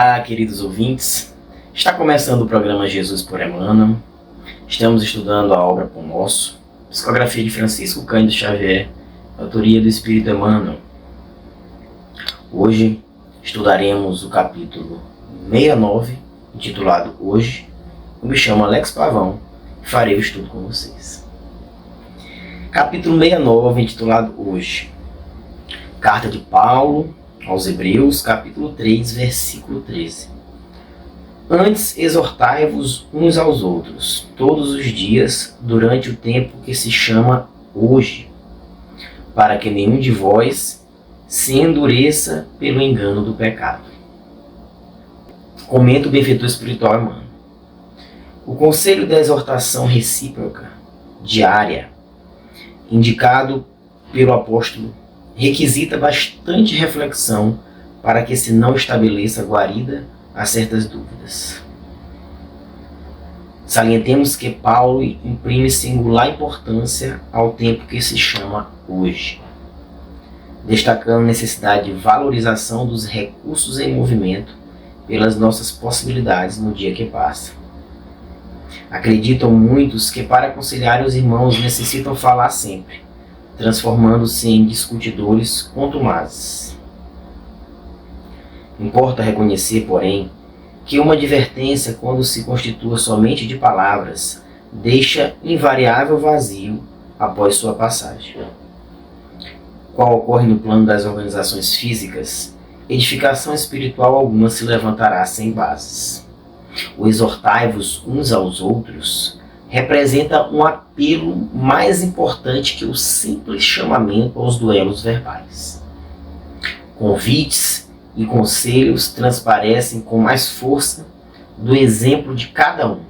Olá, queridos ouvintes. Está começando o programa Jesus por Emmanuel. Estamos estudando a obra Pão Nosso, psicografia de Francisco Cândido Xavier, autoria do Espírito Emmanuel. Hoje estudaremos o capítulo 69, intitulado Hoje. Eu me chamo Alex Pavão e farei o estudo com vocês. Capítulo 69, intitulado Hoje. Carta de Paulo aos Hebreus, capítulo 3, versículo 13. Antes exortai-vos uns aos outros, todos os dias, durante o tempo que se chama hoje, para que nenhum de vós se endureça pelo engano do pecado. Comenta o benfeitor espiritual Emmanuel. O conselho da exortação recíproca, diária, indicado pelo apóstolo, requisita bastante reflexão para que se não estabeleça guarida a certas dúvidas. Salientemos que Paulo imprime singular importância ao tempo que se chama hoje, destacando a necessidade de valorização dos recursos em movimento pelas nossas possibilidades no dia que passa. Acreditam muitos que para aconselhar os irmãos necessitam falar sempre, transformando-se em discutidores contumazes. Importa reconhecer, porém, que uma advertência, quando se constitua somente de palavras, deixa invariável vazio após sua passagem. Qual ocorre no plano das organizações físicas, edificação espiritual alguma se levantará sem bases. O exortai-vos uns aos outros representa um apelo mais importante que o simples chamamento aos duelos verbais. Convites e conselhos transparecem com mais força do exemplo de cada um.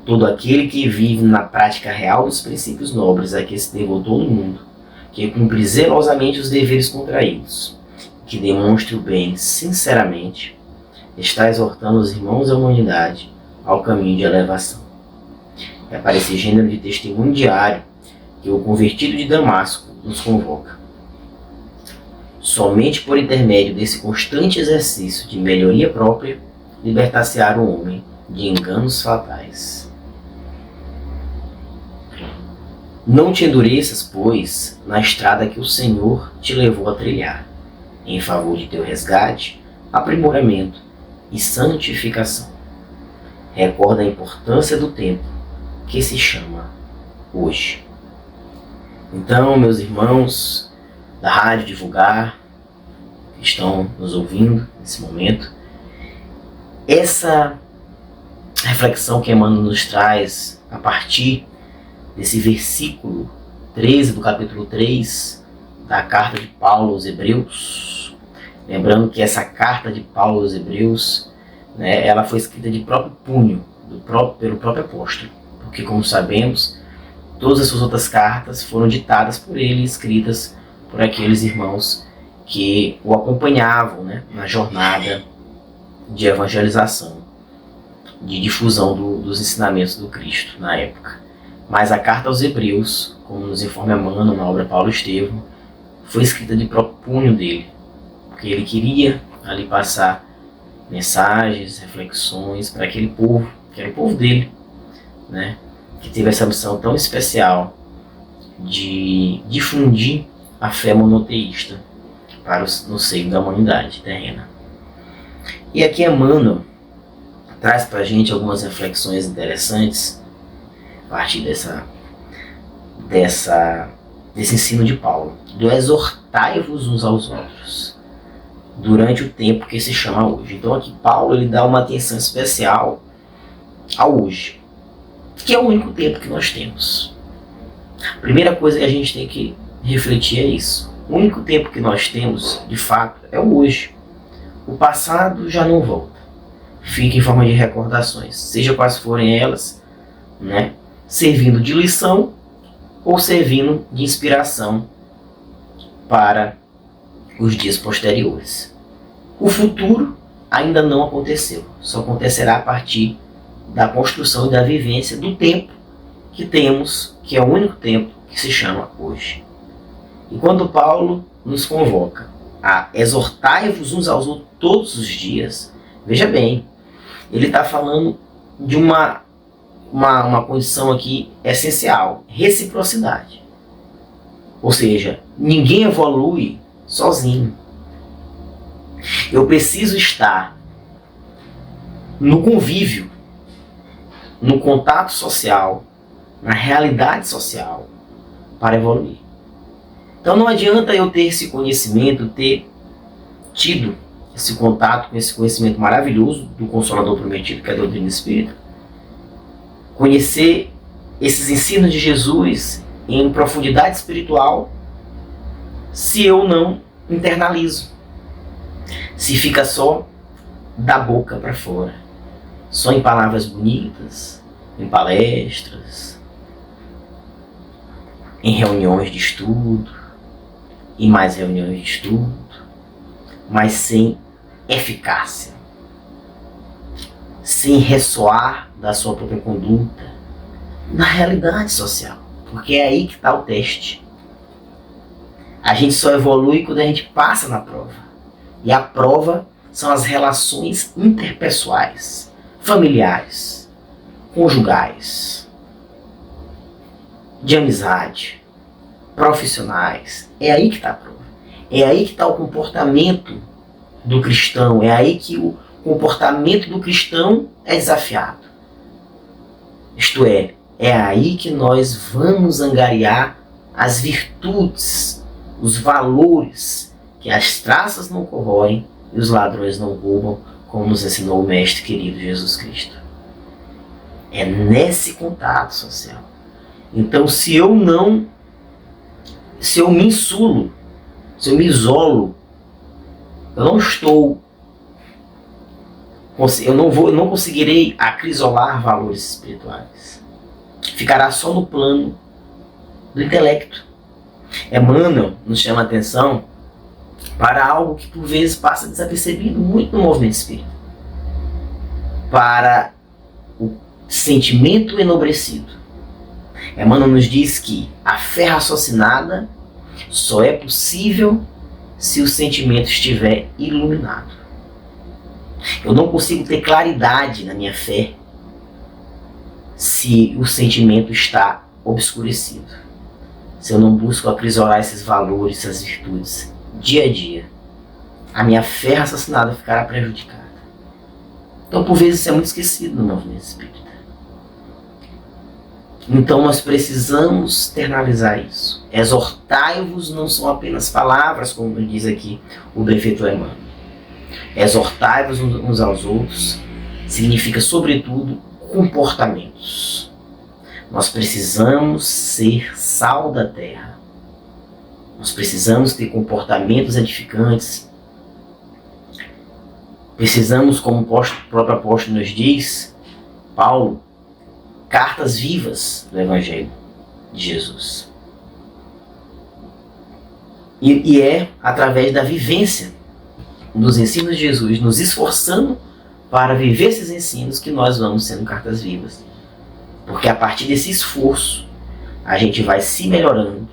Todo aquele que vive na prática real dos princípios nobres a que se devotou no mundo, que cumpre zelosamente os deveres contraídos, que demonstre o bem sinceramente, está exortando os irmãos da humanidade ao caminho de elevação. É para esse gênero de testemunho diário que o convertido de Damasco nos convoca. Somente por intermédio desse constante exercício de melhoria própria, libertar-se-á o homem de enganos fatais. Não te endureças, pois, na estrada que o Senhor te levou a trilhar, em favor de teu resgate, aprimoramento e santificação. Recorda a importância do tempo que se chama hoje. Então, meus irmãos da Rádio Divulgar, que estão nos ouvindo nesse momento, essa reflexão que Emmanuel nos traz a partir desse versículo 13 do capítulo 3 da carta de Paulo aos Hebreus, lembrando que essa carta de Paulo aos Hebreus, ela foi escrita de próprio punho, pelo próprio apóstolo. Porque, como sabemos, todas as suas outras cartas foram ditadas por ele, escritas por aqueles irmãos que o acompanhavam, na jornada de evangelização, de difusão dos ensinamentos do Cristo na época. Mas a carta aos Hebreus, como nos informa Emmanuel na obra Paulo Estevão, foi escrita de próprio punho dele, porque ele queria ali passar mensagens, reflexões para aquele povo, que era o povo dele, que teve essa missão tão especial de difundir a fé monoteísta no seio da humanidade terrena. E aqui Emmanuel traz para a gente algumas reflexões interessantes a partir desse ensino de Paulo, do exortai-vos uns aos outros durante o tempo que se chama hoje. Então aqui Paulo ele dá uma atenção especial ao hoje, que é o único tempo que nós temos. A primeira coisa que a gente tem que refletir é isso. O único tempo que nós temos, de fato, é o hoje. O passado já não volta. Fica em forma de recordações, seja quais forem elas, servindo de lição ou servindo de inspiração para os dias posteriores. O futuro ainda não aconteceu, só acontecerá a partir da construção e da vivência do tempo que temos, que é o único tempo que se chama hoje. E quando Paulo nos convoca a exortai-vos uns aos outros todos os dias, Veja bem, ele está falando de uma condição aqui essencial, reciprocidade. Ou seja, ninguém evolui sozinho. Eu preciso estar no convívio, no contato social, na realidade social, para evoluir. Então não adianta eu ter esse conhecimento, ter tido esse contato com esse conhecimento maravilhoso do Consolador Prometido, que é a doutrina espírita, conhecer esses ensinos de Jesus em profundidade espiritual, se eu não internalizo, se fica só da boca para fora, só em palavras bonitas, em palestras, em reuniões de estudo, e mais reuniões de estudo, mas sem eficácia, sem ressoar da sua própria conduta na realidade social, porque é aí que está o teste. A gente só evolui quando a gente passa na prova, e a prova são as relações interpessoais, familiares, conjugais, de amizade, profissionais. É aí que está a prova. É aí que está o comportamento do cristão. É aí que o comportamento do cristão é desafiado. Isto é aí que nós vamos angariar as virtudes, os valores, que as traças não corroem e os ladrões não roubam, como nos ensinou o Mestre querido Jesus Cristo. É nesse contato social. Então, se eu me insulo, se eu me isolo, eu não conseguirei acrisolar valores espirituais. Ficará só no plano do intelecto. Emmanuel nos chama a atenção para algo que por vezes passa desapercebido muito no movimento espírita. Para o sentimento enobrecido. Emmanuel nos diz que a fé raciocinada só é possível se o sentimento estiver iluminado. Eu não consigo ter claridade na minha fé se o sentimento está obscurecido. Se eu não busco aprisionar esses valores, essas virtudes, dia a dia, a minha fé raciocinada ficará prejudicada. Então, por vezes, isso é muito esquecido no movimento espírita. Então, nós precisamos externalizar isso. Exortai-vos não são apenas palavras, como diz aqui o benfeitor Emmanuel. Exortai-vos uns aos outros significa, sobretudo, comportamentos. Nós precisamos ser sal da terra. Nós precisamos ter comportamentos edificantes. Precisamos, como o próprio apóstolo nos diz, Paulo, cartas vivas do Evangelho de Jesus. E é através da vivência dos ensinos de Jesus, nos esforçando para viver esses ensinos, que nós vamos sendo cartas vivas. Porque a partir desse esforço, a gente vai se melhorando,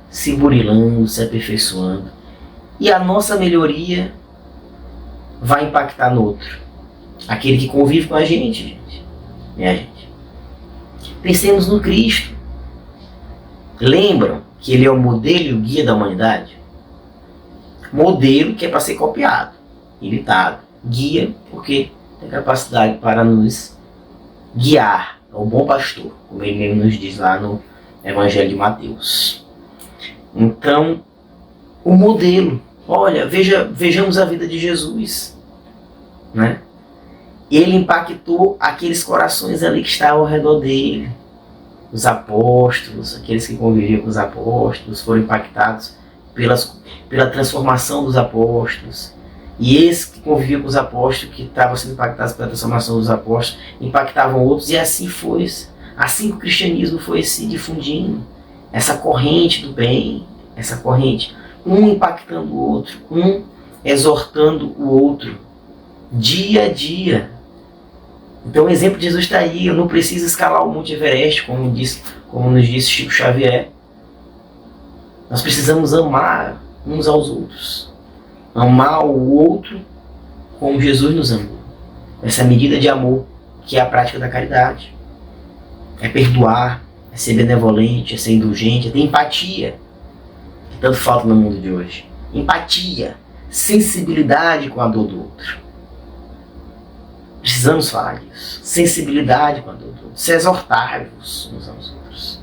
se burilando, se aperfeiçoando. E a nossa melhoria vai impactar no outro. Aquele que convive com a gente, minha gente. Pensemos no Cristo. Lembram que ele é o modelo e o guia da humanidade? Modelo que é para ser copiado, imitado. Guia porque tem capacidade para nos guiar. É o bom pastor, como ele mesmo nos diz lá no Evangelho de Mateus. Então, o modelo. Olha, vejamos a vida de Jesus. Né? Ele impactou aqueles corações ali que estavam ao redor dele. Os apóstolos, aqueles que conviviam com os apóstolos, foram impactados pela transformação dos apóstolos. E esses que conviviam com os apóstolos, que estavam sendo impactados pela transformação dos apóstolos, impactavam outros, e assim foi. Assim que o cristianismo foi se difundindo. Essa corrente do bem, essa corrente, um impactando o outro, um exortando o outro, dia a dia. Então o exemplo de Jesus está aí. Eu não preciso escalar o Monte Everest, como nos disse Chico Xavier. Nós precisamos amar uns aos outros. Amar o outro como Jesus nos amou. essa medida de amor que é a prática da caridade. É perdoar, é ser benevolente, é ser indulgente, é ter empatia, que tanto falta no mundo de hoje. Empatia, sensibilidade com a dor do outro. Precisamos falar disso. Sensibilidade com a dor do outro. Se exortar-vos uns aos outros.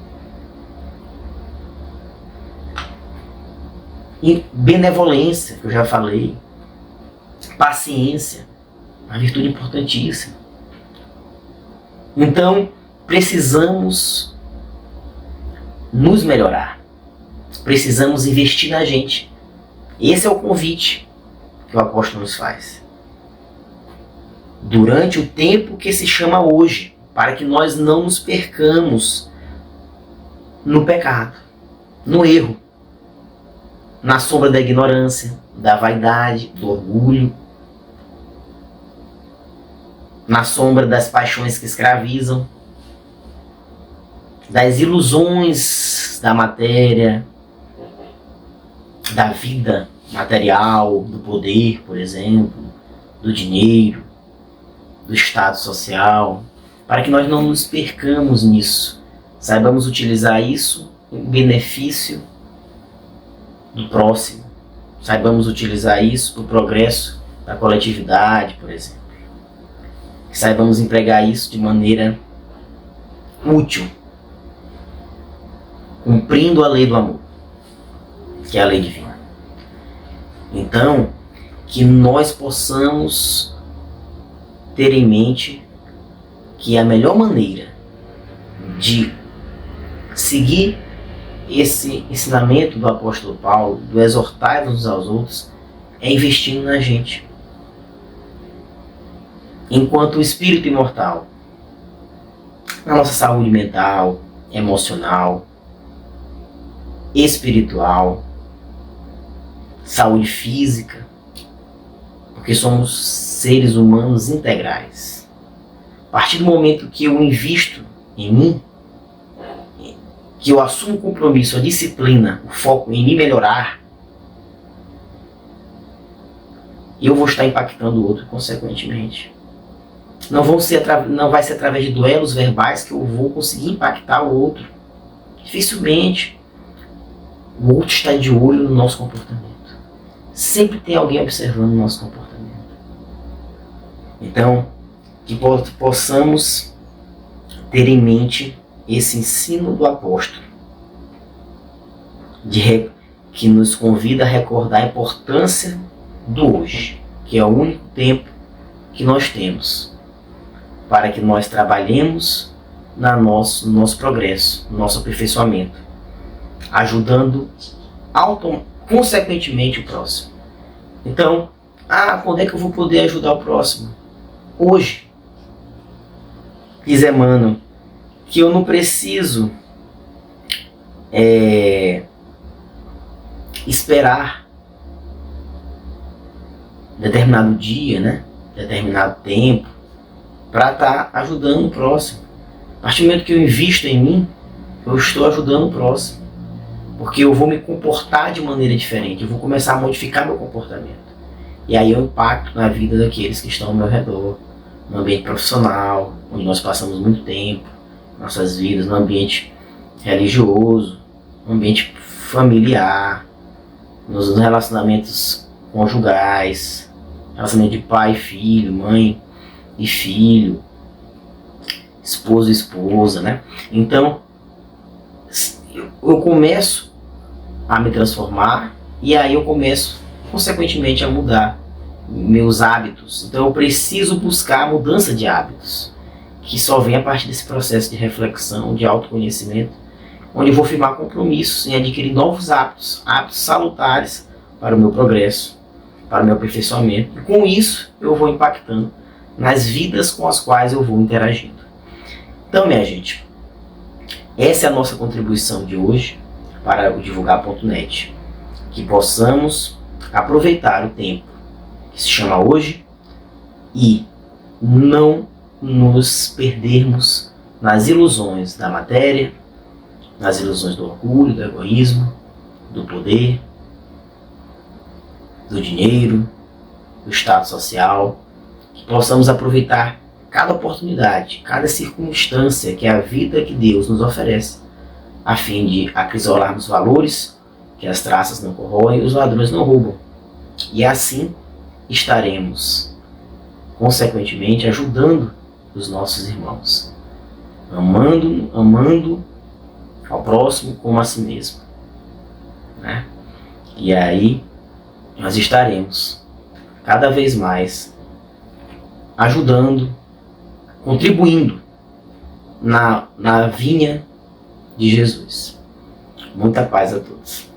E benevolência, que eu já falei. Paciência, uma virtude importantíssima. Então, precisamos nos melhorar. Precisamos investir na gente. Esse é o convite que o apóstolo nos faz. Durante o tempo que se chama hoje, para que nós não nos percamos no pecado, no erro, na sombra da ignorância, da vaidade, do orgulho, na sombra das paixões que escravizam, das ilusões da matéria, da vida material, do poder, por exemplo, do dinheiro, do status social, para que nós não nos percamos nisso. Saibamos utilizar isso em benefício do próximo. Saibamos utilizar isso para o progresso da coletividade, por exemplo. Que saibamos empregar isso de maneira útil, cumprindo a lei do amor, que é a lei divina. Então, que nós possamos ter em mente que a melhor maneira de seguir esse ensinamento do apóstolo Paulo, do exortar uns aos outros, é investindo na gente. Enquanto espírito imortal, na nossa saúde mental, emocional, espiritual, saúde física, porque somos seres humanos integrais. A partir do momento que eu invisto em mim, que eu assumo o compromisso, a disciplina, o foco em me melhorar, eu vou estar impactando o outro consequentemente. Não vai ser através de duelos verbais que eu vou conseguir impactar o outro. Dificilmente o outro está de olho no nosso comportamento. Sempre tem alguém observando o nosso comportamento. Então, que possamos ter em mente esse ensino do apóstolo, que nos convida a recordar a importância do hoje, que é o único tempo que nós temos, para que nós trabalhemos no nosso progresso, no nosso aperfeiçoamento, ajudando consequentemente o próximo. Então, quando é que eu vou poder ajudar o próximo? Hoje. Diz Emmanuel que eu não preciso esperar determinado dia, né? Determinado tempo, para estar ajudando o próximo. A partir do momento que eu invisto em mim, eu estou ajudando o próximo. Porque eu vou me comportar de maneira diferente, eu vou começar a modificar meu comportamento. E aí eu impacto na vida daqueles que estão ao meu redor, no ambiente profissional, onde nós passamos muito tempo, nossas vidas, no ambiente religioso, no ambiente familiar, nos relacionamentos conjugais, relacionamento de pai e filho, mãe e filho, esposo e esposa, né? Então, eu começo a me transformar e aí eu começo, consequentemente, a mudar meus hábitos. Então eu preciso buscar a mudança de hábitos, que só vem a partir desse processo de reflexão, de autoconhecimento, onde eu vou firmar compromissos em adquirir novos hábitos salutares para o meu progresso, para o meu aperfeiçoamento. E com isso eu vou impactando nas vidas com as quais eu vou interagindo. Então, minha gente, essa é a nossa contribuição de hoje para o Divulgar.net. Que possamos aproveitar o tempo que se chama hoje e não nos perdermos nas ilusões da matéria, nas ilusões do orgulho, do egoísmo, do poder, do dinheiro, do status social, que possamos aproveitar cada oportunidade, cada circunstância que é a vida que Deus nos oferece, a fim de acrisolarmos valores que as traças não corroem e os ladrões não roubam. E assim estaremos, consequentemente, ajudando os nossos irmãos, amando ao próximo como a si mesmo, né? E aí nós estaremos cada vez mais ajudando, contribuindo na vinha de Jesus. Muita paz a todos.